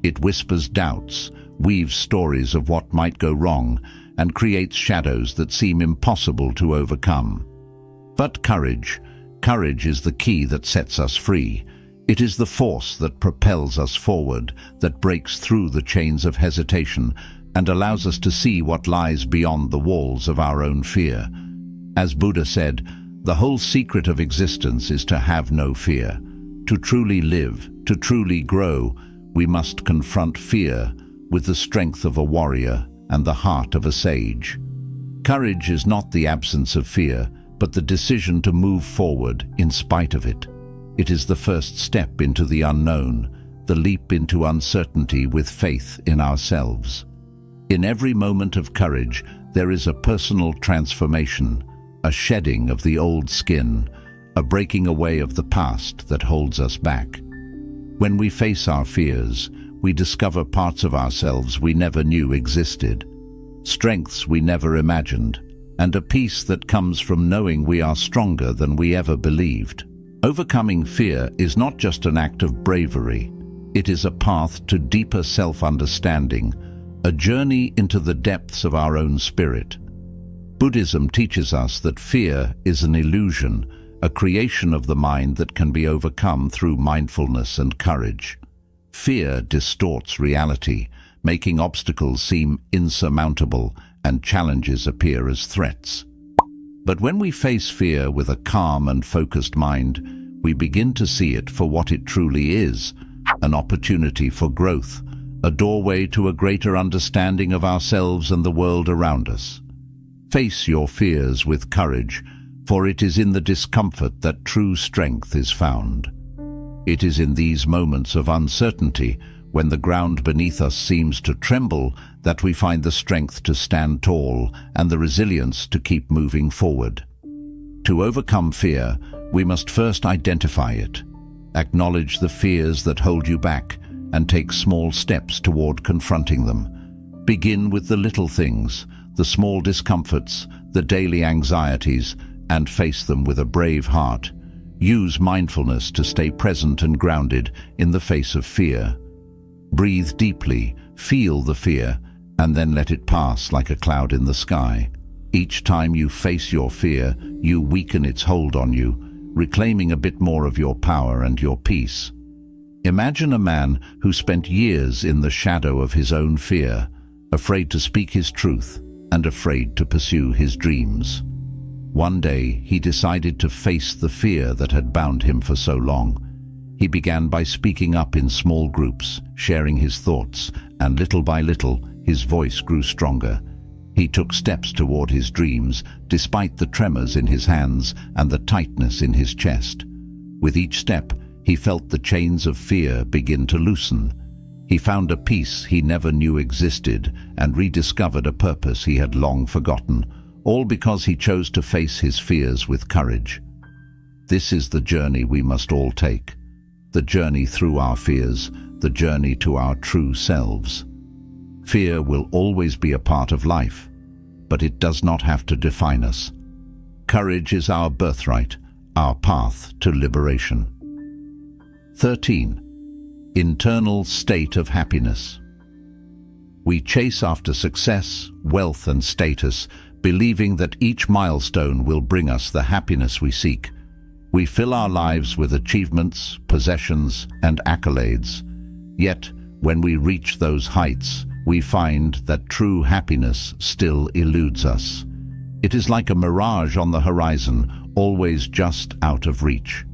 It whispers doubts, weaves stories of what might go wrong, and creates shadows that seem impossible to overcome. But courage is the key that sets us free. It is the force that propels us forward, that breaks through the chains of hesitation and allows us to see what lies beyond the walls of our own fear. As Buddha said, the whole secret of existence is to have no fear. To truly live, to truly grow, we must confront fear with the strength of a warrior and the heart of a sage. Courage is not the absence of fear, but the decision to move forward in spite of it. It is the first step into the unknown, the leap into uncertainty with faith in ourselves. In every moment of courage, there is a personal transformation, a shedding of the old skin, a breaking away of the past that holds us back. When we face our fears, we discover parts of ourselves we never knew existed, strengths we never imagined, and a peace that comes from knowing we are stronger than we ever believed. Overcoming fear is not just an act of bravery, it is a path to deeper self-understanding, a journey into the depths of our own spirit. Buddhism teaches us that fear is an illusion, a creation of the mind that can be overcome through mindfulness and courage. Fear distorts reality, making obstacles seem insurmountable and challenges appear as threats. But when we face fear with a calm and focused mind, we begin to see it for what it truly is, an opportunity for growth, a doorway to a greater understanding of ourselves and the world around us. Face your fears with courage, for it is in the discomfort that true strength is found. It is in these moments of uncertainty, when the ground beneath us seems to tremble, that we find the strength to stand tall and the resilience to keep moving forward. To overcome fear, we must first identify it. Acknowledge the fears that hold you back and take small steps toward confronting them. Begin with the little things, the small discomforts, the daily anxieties, and face them with a brave heart. Use mindfulness to stay present and grounded in the face of fear. Breathe deeply, feel the fear, and then let it pass like a cloud in the sky. Each time you face your fear, you weaken its hold on you, reclaiming a bit more of your power and your peace. Imagine a man who spent years in the shadow of his own fear, afraid to speak his truth and afraid to pursue his dreams. One day, he decided to face the fear that had bound him for so long. He began by speaking up in small groups, sharing his thoughts, and little by little, his voice grew stronger. He took steps toward his dreams, despite the tremors in his hands and the tightness in his chest. With each step, he felt the chains of fear begin to loosen. He found a peace he never knew existed and rediscovered a purpose he had long forgotten, all because he chose to face his fears with courage. This is the journey we must all take. The journey through our fears, the journey to our true selves. Fear will always be a part of life, but it does not have to define us. Courage is our birthright, our path to liberation. 13. Internal state of happiness. We chase after success, wealth and status, believing that each milestone will bring us the happiness we seek. We fill our lives with achievements, possessions, and accolades. Yet, when we reach those heights, we find that true happiness still eludes us. It is like a mirage on the horizon, always just out of reach.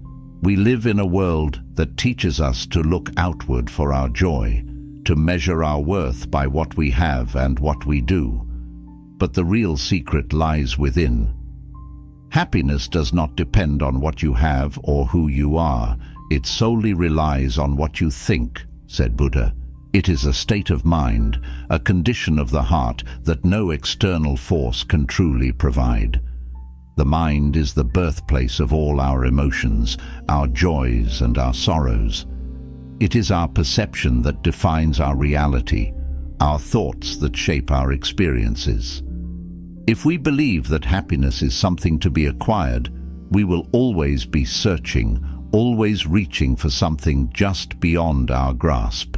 We live in a world that teaches us to look outward for our joy, to measure our worth by what we have and what we do. But the real secret lies within. Happiness does not depend on what you have or who you are. It solely relies on what you think, said Buddha. It is a state of mind, a condition of the heart that no external force can truly provide. The mind is the birthplace of all our emotions, our joys and our sorrows. It is our perception that defines our reality, our thoughts that shape our experiences. If we believe that happiness is something to be acquired, we will always be searching, always reaching for something just beyond our grasp.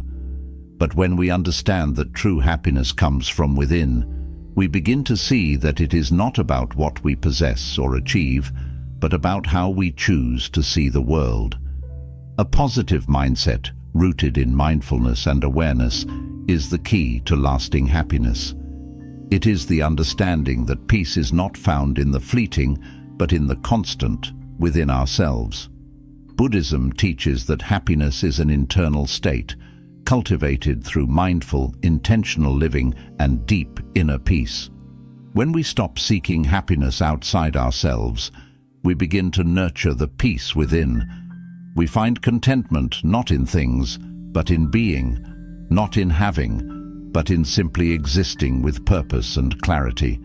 But when we understand that true happiness comes from within, we begin to see that it is not about what we possess or achieve, but about how we choose to see the world. A positive mindset, rooted in mindfulness and awareness, is the key to lasting happiness. It is the understanding that peace is not found in the fleeting, but in the constant within ourselves. Buddhism teaches that happiness is an internal state, cultivated through mindful, intentional living and deep inner peace. When we stop seeking happiness outside ourselves, we begin to nurture the peace within. We find contentment not in things, but in being, not in having, but in simply existing with purpose and clarity.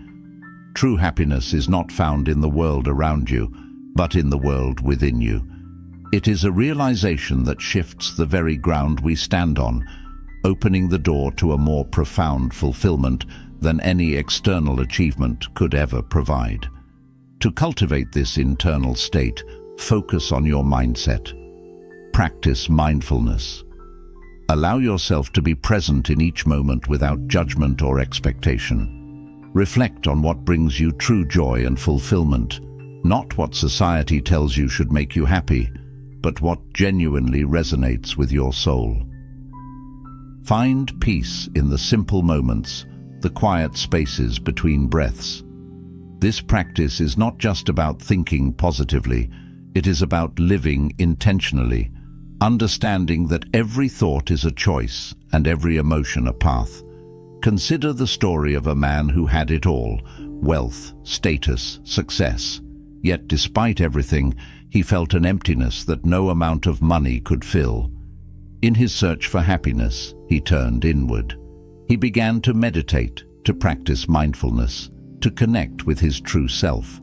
True happiness is not found in the world around you, but in the world within you. It is a realization that shifts the very ground we stand on, opening the door to a more profound fulfillment than any external achievement could ever provide. To cultivate this internal state, focus on your mindset. Practice mindfulness. Allow yourself to be present in each moment without judgment or expectation. Reflect on what brings you true joy and fulfillment, not what society tells you should make you happy, but what genuinely resonates with your soul. Find peace in the simple moments, the quiet spaces between breaths. This practice is not just about thinking positively, it is about living intentionally, understanding that every thought is a choice and every emotion a path. Consider the story of a man who had it all: wealth, status, success. Yet despite everything, he felt an emptiness that no amount of money could fill. In his search for happiness, he turned inward. He began to meditate, to practice mindfulness, to connect with his true self.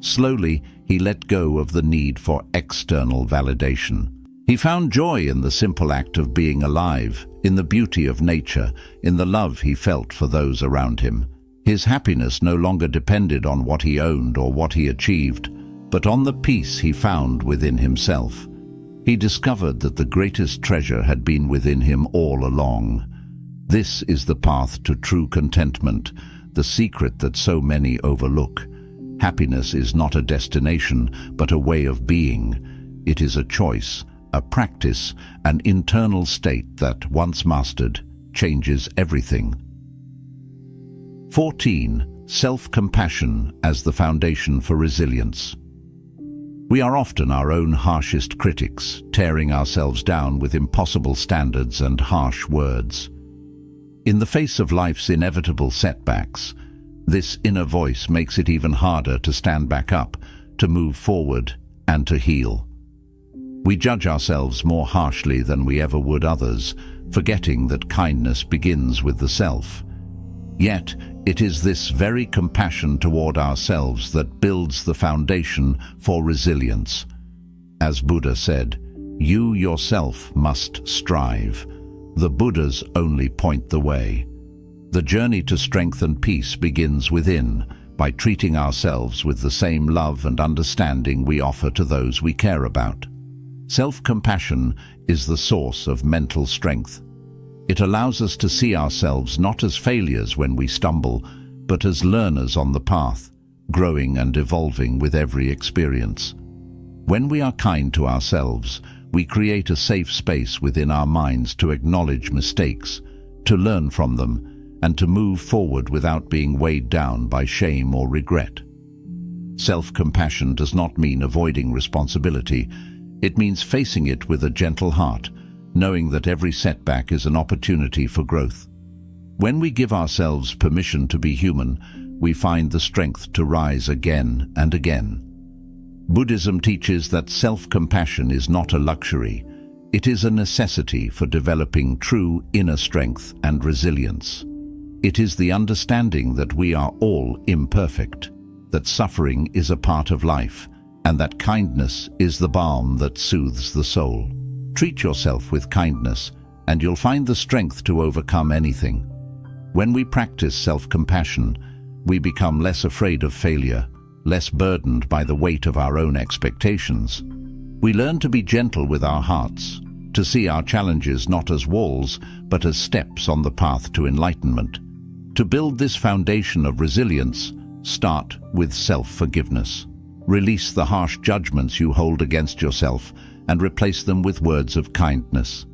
Slowly, he let go of the need for external validation. He found joy in the simple act of being alive, in the beauty of nature, in the love he felt for those around him. His happiness no longer depended on what he owned or what he achieved, but on the peace he found within himself. He discovered that the greatest treasure had been within him all along. This is the path to true contentment, the secret that so many overlook. Happiness is not a destination, but a way of being. It is a choice, a practice, an internal state that, once mastered, changes everything. 14. Self-compassion as the foundation for resilience. We are often our own harshest critics, tearing ourselves down with impossible standards and harsh words. In the face of life's inevitable setbacks, this inner voice makes it even harder to stand back up, to move forward, and to heal. We judge ourselves more harshly than we ever would others, forgetting that kindness begins with the self. Yet, it is this very compassion toward ourselves that builds the foundation for resilience. As Buddha said, "You yourself must strive. The Buddhas only point the way." The journey to strength and peace begins within, by treating ourselves with the same love and understanding we offer to those we care about. Self-compassion is the source of mental strength. It allows us to see ourselves not as failures when we stumble, but as learners on the path, growing and evolving with every experience. When we are kind to ourselves, we create a safe space within our minds to acknowledge mistakes, to learn from them, and to move forward without being weighed down by shame or regret. Self-compassion does not mean avoiding responsibility. It means facing it with a gentle heart, knowing that every setback is an opportunity for growth. When we give ourselves permission to be human, we find the strength to rise again and again. Buddhism teaches that self-compassion is not a luxury. It is a necessity for developing true inner strength and resilience. It is the understanding that we are all imperfect, that suffering is a part of life, and that kindness is the balm that soothes the soul. Treat yourself with kindness, and you'll find the strength to overcome anything. When we practice self-compassion, we become less afraid of failure, less burdened by the weight of our own expectations. We learn to be gentle with our hearts, to see our challenges not as walls, but as steps on the path to enlightenment. To build this foundation of resilience, start with self-forgiveness. Release the harsh judgments you hold against yourself and replace them with words of kindness.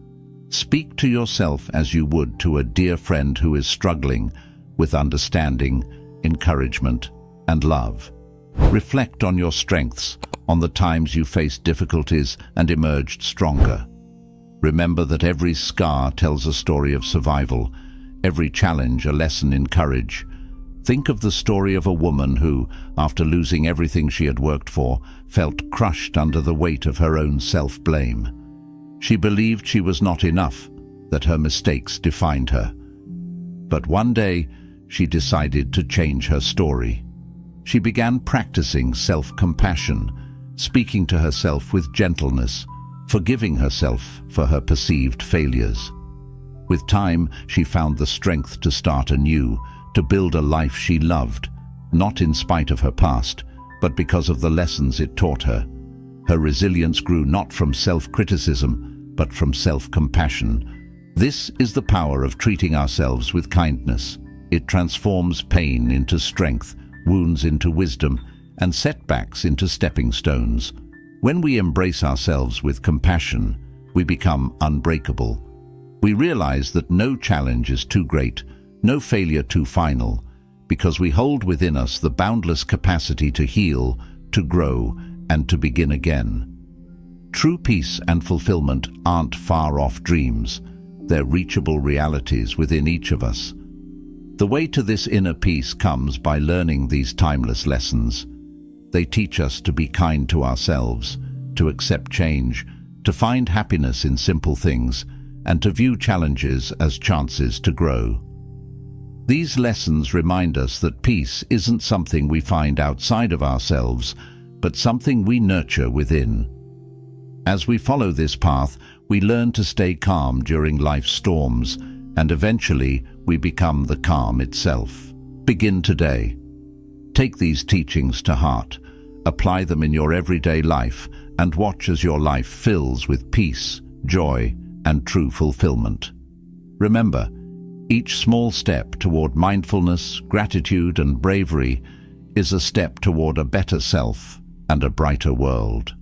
Speak to yourself as you would to a dear friend who is struggling, with understanding, encouragement, and love. Reflect on your strengths, on the times you faced difficulties and emerged stronger. Remember that every scar tells a story of survival, every challenge a lesson in courage. Think of the story of a woman who, after losing everything she had worked for, felt crushed under the weight of her own self-blame. She believed she was not enough, that her mistakes defined her. But one day, she decided to change her story. She began practicing self-compassion, speaking to herself with gentleness, forgiving herself for her perceived failures. With time, she found the strength to start anew, to build a life she loved, not in spite of her past, but because of the lessons it taught her. Her resilience grew not from self-criticism, but from self-compassion. This is the power of treating ourselves with kindness. It transforms pain into strength, wounds into wisdom, and setbacks into stepping stones. When we embrace ourselves with compassion, we become unbreakable. We realize that no challenge is too great, no failure too final, because we hold within us the boundless capacity to heal, to grow, and to begin again. True peace and fulfillment aren't far-off dreams. They're reachable realities within each of us. The way to this inner peace comes by learning these timeless lessons. They teach us to be kind to ourselves, to accept change, to find happiness in simple things, and to view challenges as chances to grow. These lessons remind us that peace isn't something we find outside of ourselves, but something we nurture within. As we follow this path, we learn to stay calm during life's storms, and eventually we become the calm itself. Begin today. Take these teachings to heart, apply them in your everyday life, and watch as your life fills with peace, joy, and true fulfillment. Remember, each small step toward mindfulness, gratitude, and bravery is a step toward a better self and a brighter world.